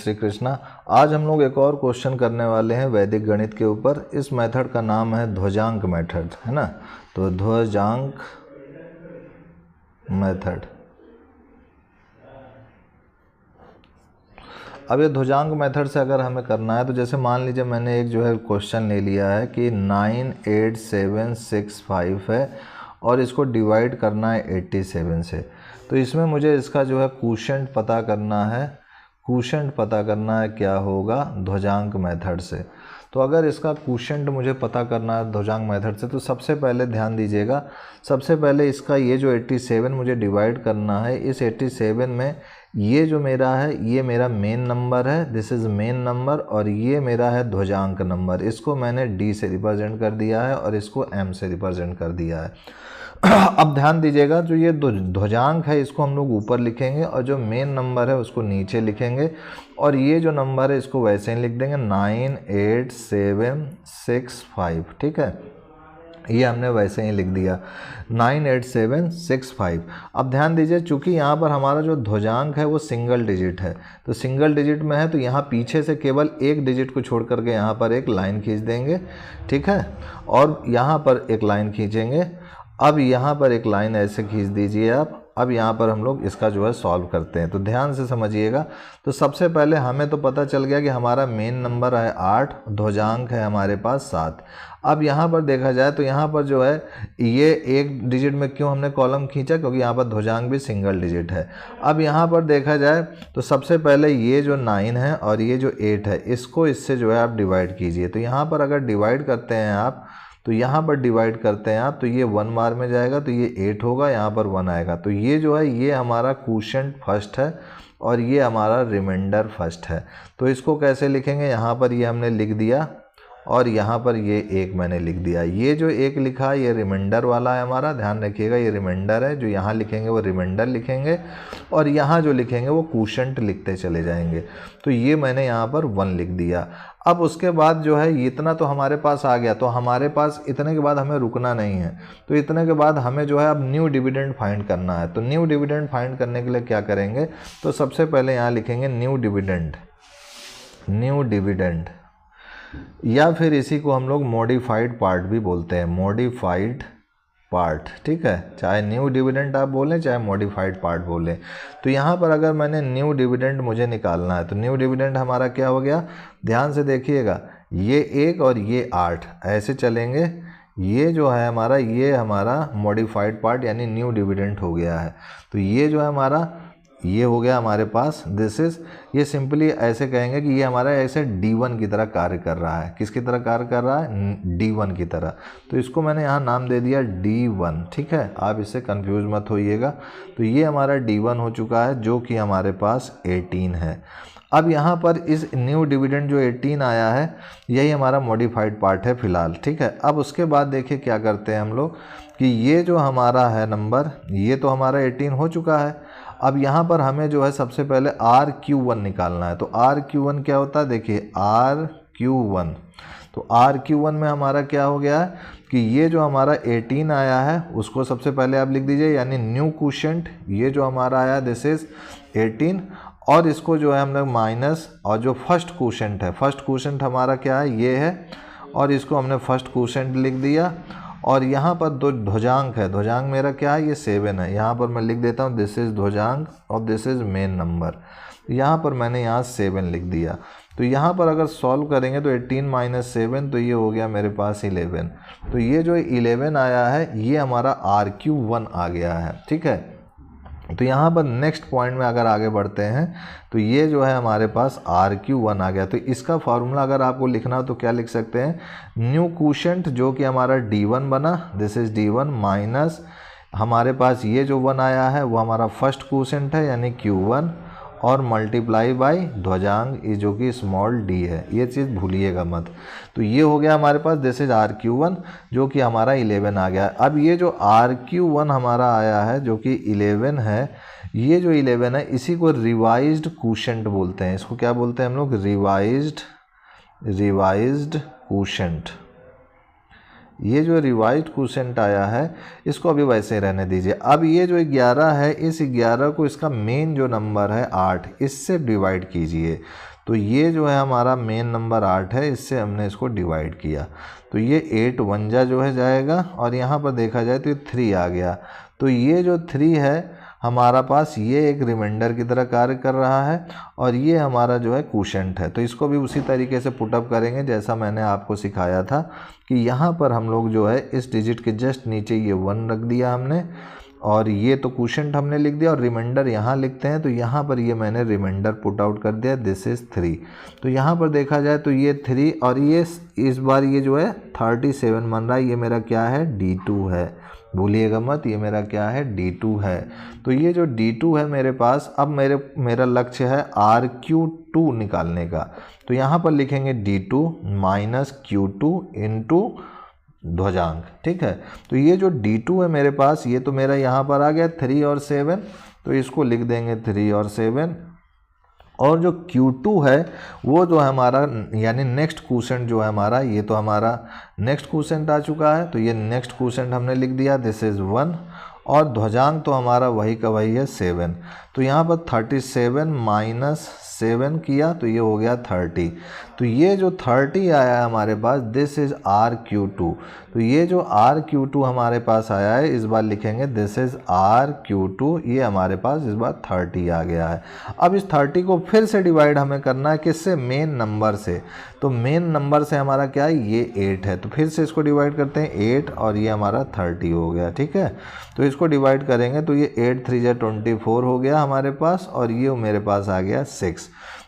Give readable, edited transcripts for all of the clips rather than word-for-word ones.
श्री कृष्णा। आज हम लोग एक और क्वेश्चन करने वाले हैं वैदिक गणित के ऊपर। इस मेथड का नाम है ध्वजांक मेथड, है ना। तो ध्वजांक मेथड। अब ये ध्वजांक मेथड से अगर हमें करना है तो जैसे मान लीजिए मैंने एक जो है क्वेश्चन ले लिया है कि 98765 है और इसको डिवाइड करना है 87 से। तो इसमें मुझे इसका जो है क्वोशिएंट पता करना है। क्वोशिएंट पता करना है क्या होगा ध्वजांक मेथड से। तो अगर इसका क्वोशिएंट मुझे पता करना है ध्वजांक मेथड से तो सबसे पहले ध्यान दीजिएगा, सबसे पहले इसका ये जो 87 मुझे डिवाइड करना है, इस 87 में ये जो मेरा है ये मेरा मेन नंबर है, दिस इज़ मेन नंबर, और ये मेरा है ध्वजांक नंबर। इसको मैंने डी से रिप्रेजेंट कर दिया है और इसको एम से रिप्रेजेंट कर दिया है। अब ध्यान दीजिएगा, जो ये ध्वजांक है इसको हम लोग ऊपर लिखेंगे और जो मेन नंबर है उसको नीचे लिखेंगे, और ये जो नंबर है इसको वैसे ही लिख देंगे 98765। ठीक है, ये हमने वैसे ही लिख दिया 98765। अब ध्यान दीजिए, चूँकि यहाँ पर हमारा जो ध्वजांक है वो सिंगल डिजिट है, तो सिंगल डिजिट में है तो यहाँ पीछे से केवल एक डिजिट को छोड़ करके यहाँ पर एक लाइन खींच देंगे। ठीक है, और यहाँ पर एक लाइन खींचेंगे। अब यहाँ पर एक लाइन ऐसे खींच दीजिए आप। अब यहाँ पर हम लोग इसका जो है सॉल्व करते हैं, तो ध्यान से समझिएगा। तो सबसे पहले हमें तो पता चल गया कि हमारा मेन नंबर है 8, ध्वजांक है हमारे पास 7। अब यहाँ पर देखा जाए तो यहाँ पर जो है ये एक डिजिट में क्यों हमने कॉलम खींचा, क्योंकि यहाँ पर ध्वजांक भी सिंगल डिजिट है। अब यहाँ पर देखा जाए तो सबसे पहले ये जो 9 है और ये जो 8 है इसको इससे जो है आप डिवाइड कीजिए। तो यहाँ पर अगर डिवाइड करते हैं आप, तो यहाँ पर डिवाइड करते हैं आप, तो ये 1 बार में जाएगा तो ये 8 होगा, यहाँ पर 1 आएगा। तो ये जो है ये हमारा क्वोशिएंट फर्स्ट है और ये हमारा रिमाइंडर फर्स्ट है। तो इसको कैसे लिखेंगे, यहाँ पर ये हमने लिख दिया और यहाँ पर ये एक मैंने लिख दिया। ये जो एक लिखा है ये रिमाइंडर वाला है हमारा, ध्यान रखिएगा ये रिमाइंडर है। जो यहाँ लिखेंगे वो रिमाइंडर लिखेंगे और यहाँ जो लिखेंगे वो क्वोशिएंट लिखते चले जाएंगे। तो ये मैंने यहाँ पर 1 लिख दिया। अब उसके बाद जो है इतना तो हमारे पास आ गया, तो हमारे पास इतने के बाद हमें रुकना नहीं है। तो इतने के बाद हमें जो है अब न्यू डिविडेंड फाइंड करना है। तो न्यू डिविडेंड फाइंड करने के लिए क्या करेंगे, तो सबसे पहले यहाँ लिखेंगे न्यू डिविडेंड, न्यू डिविडेंड, या फिर इसी को हम लोग मॉडिफाइड पार्ट भी बोलते हैं, मॉडिफाइड पार्ट। ठीक है, चाहे न्यू डिविडेंड आप बोलें चाहे मॉडिफाइड पार्ट बोलें। तो यहाँ पर अगर मैंने न्यू डिविडेंड मुझे निकालना है तो न्यू डिविडेंड हमारा क्या हो गया, ध्यान से देखिएगा, ये 1 और ये 8 ऐसे चलेंगे। ये जो है हमारा ये हमारा मॉडिफाइड पार्ट यानी न्यू डिविडेंड हो गया है। तो ये जो है हमारा ये हो गया हमारे पास, दिस इज़, ये सिंपली ऐसे कहेंगे कि ये हमारा ऐसे D1 की तरह कार्य कर रहा है। किसकी तरह कार्य कर रहा है, D1 की तरह। तो इसको मैंने यहाँ नाम दे दिया D1। ठीक है, आप इससे कंफ्यूज मत होइएगा। तो ये हमारा D1 हो चुका है जो कि हमारे पास 18 है। अब यहाँ पर इस न्यू डिविडेंड जो 18 आया है यही हमारा मॉडिफाइड पार्ट है फ़िलहाल। ठीक है, अब उसके बाद देखिए क्या करते हैं हम लोग कि ये जो हमारा है नंबर ये तो हमारा 18 हो चुका है। अब यहाँ पर हमें जो है सबसे पहले RQ1 निकालना है। तो RQ1 क्या होता है, देखिए RQ1, तो RQ1 में हमारा क्या हो गया है कि ये जो हमारा 18 आया है उसको सबसे पहले आप लिख दीजिए, यानी न्यू क्वोशिएंट ये जो हमारा आया दिस इज़ 18, और इसको जो है हमने माइनस, और जो फर्स्ट क्वोशिएंट है, फर्स्ट क्वोशिएंट हमारा क्या है ये है, और इसको हमने फर्स्ट क्वोशिएंट लिख दिया। और यहाँ पर दो ध्वजांक है, ध्वजांक मेरा क्या है ये 7 है। यहाँ पर मैं लिख देता हूँ दिस इज़ ध्वजांक और दिस इज़ मेन नंबर। यहाँ पर मैंने यहाँ 7 लिख दिया। तो यहाँ पर अगर सॉल्व करेंगे तो 18 - 7 तो ये हो गया मेरे पास 11। तो ये जो 11 आया है ये हमारा RQ1 आ गया है। ठीक है, तो यहाँ पर नेक्स्ट पॉइंट में अगर आगे बढ़ते हैं तो ये जो है हमारे पास RQ1 आ गया। तो इसका फार्मूला अगर आपको लिखना हो तो क्या लिख सकते हैं, न्यू क्वोशिएंट जो कि हमारा D1 बना, दिस इज़ D1, माइनस हमारे पास ये जो 1 आया है वो हमारा फर्स्ट क्वोशिएंट है यानी Q1, और मल्टीप्लाई बाय ध्वजांक जो कि स्मॉल d है, ये चीज़ भूलिएगा मत। तो ये हो गया हमारे पास दिस इज RQ1 जो कि हमारा 11 आ गया। अब ये जो RQ1 हमारा आया है जो कि 11 है, ये जो 11 है इसी को रिवाइज्ड क्वोशिएंट बोलते हैं। इसको क्या बोलते हैं हम लोग, रिवाइज्ड क्वोशिएंट। ये जो रिवाइज्ड क्वोशिएंट आया है इसको अभी वैसे रहने दीजिए। अब ये जो 11 है, इस 11 को इसका मेन जो नंबर है 8 इससे डिवाइड कीजिए। तो ये जो है हमारा मेन नंबर 8 है, इससे हमने इसको डिवाइड किया। तो ये 8 1 जो है जाएगा, और यहाँ पर देखा जाए तो ये 3 आ गया। तो ये जो 3 है हमारा पास, ये एक रिमाइंडर की तरह कार्य कर रहा है, और ये हमारा जो है क्वोशेंट है। तो इसको भी उसी तरीके से पुटअप करेंगे जैसा मैंने आपको सिखाया था कि यहाँ पर हम लोग जो है इस डिजिट के जस्ट नीचे ये 1 रख दिया हमने, और ये तो क्वोशेंट हमने लिख दिया, और रिमाइंडर यहाँ लिखते हैं। तो यहाँ पर ये मैंने रिमाइंडर पुट आउट कर दिया, दिस इज़ 3। तो यहाँ पर देखा जाए तो ये 3, और ये इस बार ये जो है 37 बन रहा है। ये मेरा क्या है, D2 है, भूलिएगा मत, ये मेरा क्या है, D2 है। तो ये जो D2 है मेरे पास, अब मेरा लक्ष्य है RQ2 निकालने का। तो यहाँ पर लिखेंगे D2 माइनस Q2 इंटू ध्वजांक, ठीक है। तो ये जो D2 है मेरे पास, ये तो मेरा यहाँ पर आ गया 3 और 7, तो इसको लिख देंगे 3 और 7। और जो Q2 है वो जो है हमारा, यानी नेक्स्ट क्वोशेंट जो है हमारा, ये तो हमारा नेक्स्ट क्वोशेंट आ चुका है। तो ये नेक्स्ट क्वोशेंट हमने लिख दिया, दिस इज़ 1, और ध्वजांक तो हमारा वही का वही है 7। तो यहाँ पर 37 माइनस 7 किया तो ये हो गया 30। तो ये जो 30 आया है हमारे पास, दिस इज़ RQ2। तो ये जो RQ2 हमारे पास आया है, इस बार लिखेंगे दिस इज़ RQ2। ये हमारे पास इस बार 30 आ गया है। अब इस 30 को फिर से डिवाइड हमें करना है, किससे, मेन नंबर से। तो मेन नंबर से हमारा क्या है, ये 8 है। तो फिर से इसको डिवाइड करते हैं 8, और ये हमारा 30 हो गया, ठीक है। तो इसको डिवाइड करेंगे तो ये 8 3 जा 24 हो गया हमारे पास, और ये मेरे पास आ गया 6।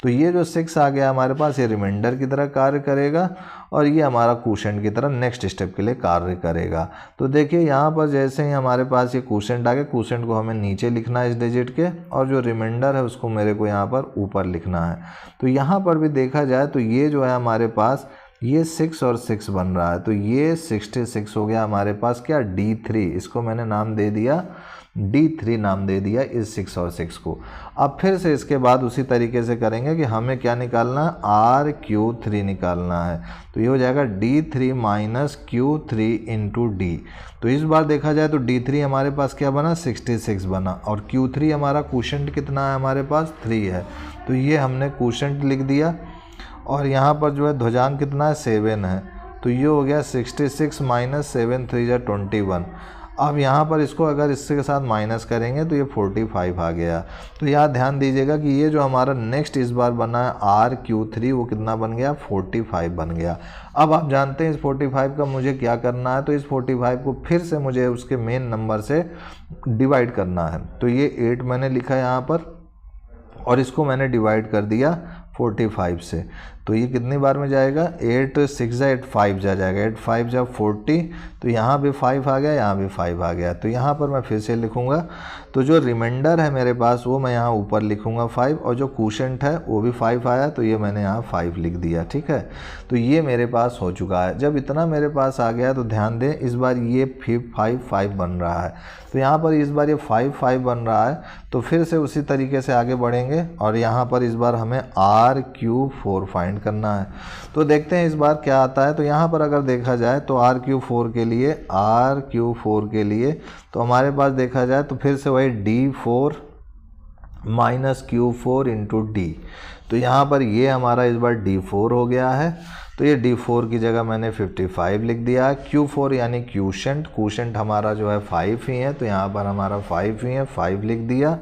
तो ये जो 6 आ गया हमारे पास, ये रिमाइंडर की तरह कार्य करेगा, और ये हमारा क्वोशेंट की तरह नेक्स्ट स्टेप के लिए कार्य करेगा। तो देखिए यहाँ पर जैसे ही हमारे पास ये क्वोशेंट आ गया, क्वोशेंट को हमें नीचे लिखना है इस डिजिट के, और जो रिमाइंडर है उसको मेरे को यहाँ पर ऊपर लिखना है। तो यहाँ पर भी देखा जाए तो ये जो है हमारे पास, ये 6 और 6 बन रहा है। तो ये 66 हो गया हमारे पास, क्या, D3। इसको मैंने नाम दे दिया, D3 नाम दे दिया इस 6 और 6 को। अब फिर से इसके बाद उसी तरीके से करेंगे कि हमें क्या निकालना है, RQ3 निकालना है। तो ये हो जाएगा D3 minus Q3 into D। तो इस बार देखा जाए तो D3 हमारे पास क्या बना, 66 बना, और Q3 हमारा क्वोशेंट कितना है हमारे पास, 3 है। तो ये हमने क्वोशेंट लिख दिया, और यहाँ पर जो है ध्वजांक कितना है, 7 है। तो ये हो गया 66 माइनस 7 3 जा 21। अब यहाँ पर इसको अगर इसके साथ माइनस करेंगे तो ये 45 आ गया। तो यहाँ ध्यान दीजिएगा कि ये जो हमारा नेक्स्ट इस बार बना है RQ3, वो कितना बन गया, 45 बन गया। अब आप जानते हैं इस 45 का मुझे क्या करना है, तो इस 45 को फिर से मुझे उसके मेन नंबर से डिवाइड करना है। तो ये 8 मैंने लिखा यहाँ पर, और इसको मैंने डिवाइड कर दिया 45 से। तो ये कितनी बार में जाएगा, 8 6 जा 8 5 जा जाएगा, 8 5 जा 40। तो यहाँ भी 5 आ गया, यहाँ भी 5 आ गया। तो यहाँ पर मैं फिर से लिखूँगा, तो जो रिमाइंडर है मेरे पास वो मैं यहाँ ऊपर लिखूँगा 5, और जो क्वोशेंट है वो भी 5 आया, तो ये मैंने यहाँ 5 लिख दिया, ठीक है। तो ये मेरे पास हो चुका है। जब इतना मेरे पास आ गया तो ध्यान दें, इस बार ये 5 बन रहा है। तो यहाँ पर इस बार ये 5 बन रहा है। तो फिर से उसी तरीके से आगे बढ़ेंगे, और यहाँ पर इस बार हमें RQ4 फाइंड करना है। तो देखते हैं इस बार क्या आता है। तो यहाँ पर अगर देखा जाए तो RQ4 के लिए तो हमारे पास देखा जाए तो फिर से वही D4 minus Q4 into D। तो यहाँ पर ये हमारा इस बार D4 हो गया है। तो ये D4 की जगह मैंने 55 लिख दिया है। Q4 यानी क्वोशेंट हमारा जो है 5 ही है, तो यहाँ पर हमारा 5 ही है, 5 लिख दिया।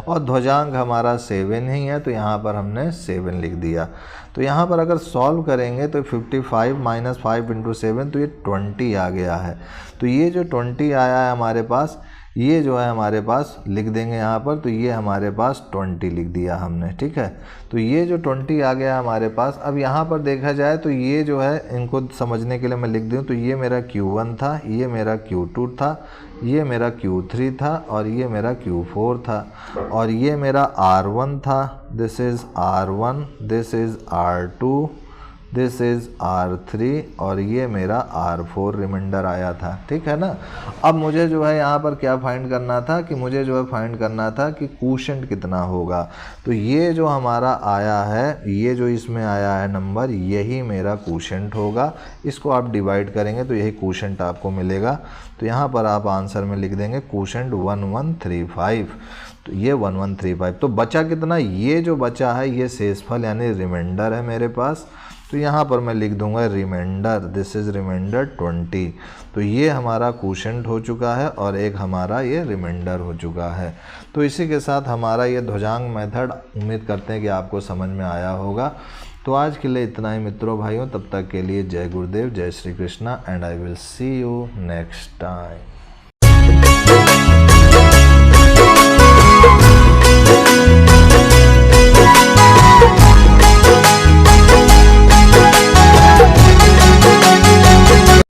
और ध्वजांक हमारा 7 ही है, तो यहाँ पर हमने 7 लिख दिया। तो यहाँ पर अगर सॉल्व करेंगे तो 55 माइनस 5 इंटू 7, तो ये 20 आ गया है। तो ये जो 20 आया है हमारे पास, ये जो है हमारे पास लिख देंगे यहाँ पर। तो ये हमारे पास 20 लिख दिया हमने, ठीक है। तो ये जो 20 आ गया हमारे पास। अब यहाँ पर देखा जाए तो ये जो है, इनको समझने के लिए मैं लिख दूँ, तो ये मेरा Q1 था, ये मेरा Q2 था, ये मेरा Q3 था, और ये मेरा Q4 था, और ये मेरा R1 था, this is R1, this is R2, this is R3, और ये मेरा R4 रिमाइंडर आया था, ठीक है ना। अब मुझे जो है यहाँ पर क्या फाइंड करना था, कि मुझे जो है फाइंड करना था कि क्वोशेंट कितना होगा। तो ये जो हमारा आया है, ये जो इसमें आया है नंबर, यही मेरा क्वोशेंट होगा। इसको आप डिवाइड करेंगे तो यही क्वोशेंट आपको मिलेगा। तो यहाँ पर आप आंसर में लिख देंगे क्वोशेंट 1135। तो ये 1135। तो बचा कितना, ये जो बचा है ये शेषफल यानी रिमाइंडर है मेरे पास। तो यहाँ पर मैं लिख दूंगा रिमाइंडर, दिस इज़ रिमाइंडर 20। तो ये हमारा क्वोशंट हो चुका है और एक हमारा ये रिमाइंडर हो चुका है। तो इसी के साथ हमारा ये ध्वजांक मेथड उम्मीद करते हैं कि आपको समझ में आया होगा। तो आज के लिए इतना ही मित्रों भाइयों, तब तक के लिए जय गुरुदेव, जय Shri Krishna, and I will see you next time.